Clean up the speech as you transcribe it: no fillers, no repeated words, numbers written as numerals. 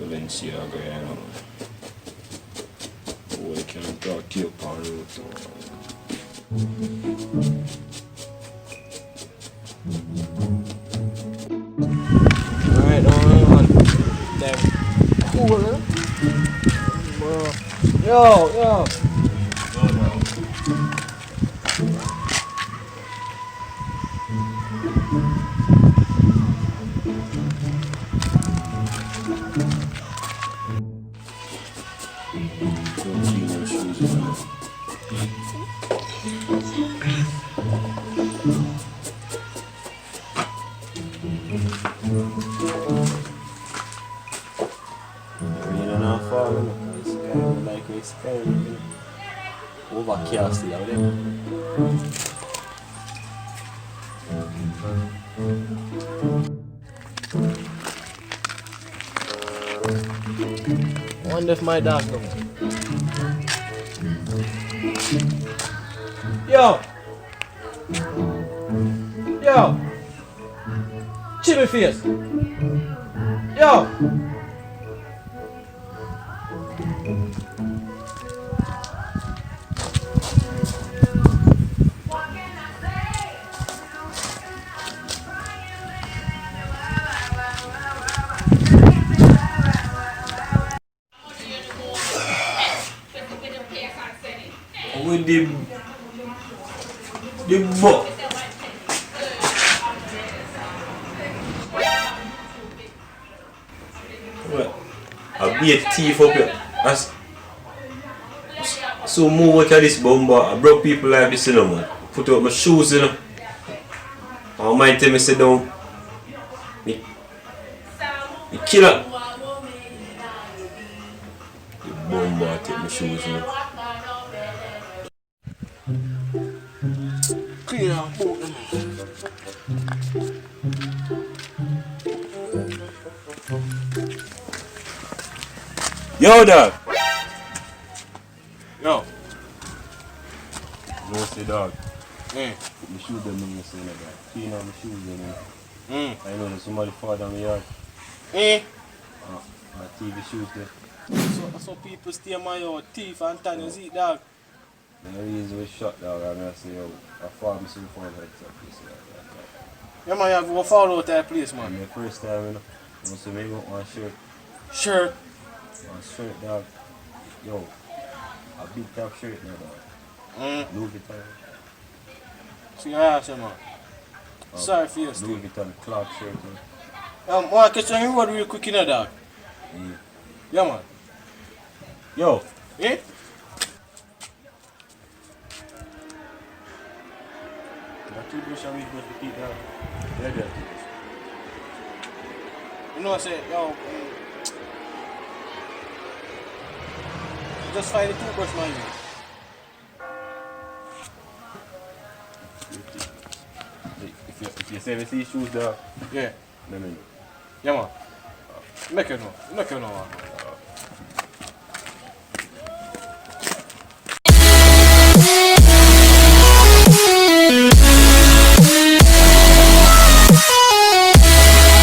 Balenciaga, you know. Oh, I can't talk to you on route. Alright, on. Damn. Cool, huh? Yo. Don't see no shoes in there. Rain and not falling. It's kind of like it's kind of overcast out there. I wonder if my dog comes. Yo! Chimney face! Yo! With the buck. Well, I be a thief up here. So move out of this bumper. I broke people like this, you know, man. Put up my shoes, you know. I might tell me sit down. Me killer. The bumper take my shoes, you know. Clean out both them. Yo, dog. Yo. No say dog. Put my shoes them in the same like that. Clean out my shoes them. I know there's somebody fall down my yard. My TV shoes there. So people stay my yard, thief and tanners eat, dog. The reason we shot, dog, and I say, yo, I found me some fun like that. Yeah, man, you have to go follow that place, man. The first time, you know, I say, maybe one shirt. Shirt? One shirt, dog. Yo, a big top shirt now, dog. Louis Vuitton. See your ass, man. Sorry for your stuff. Louis Vuitton clock shirt, man. Want to catch on your road real quick, you know, dog? Yeah, man. Yo. Toothbrush and we've got to keep that. Yeah, yeah. You know what I say, yo, just find the toothbrush, man. If you say we see shoes there, yeah. No. Yeah, man. Make you know.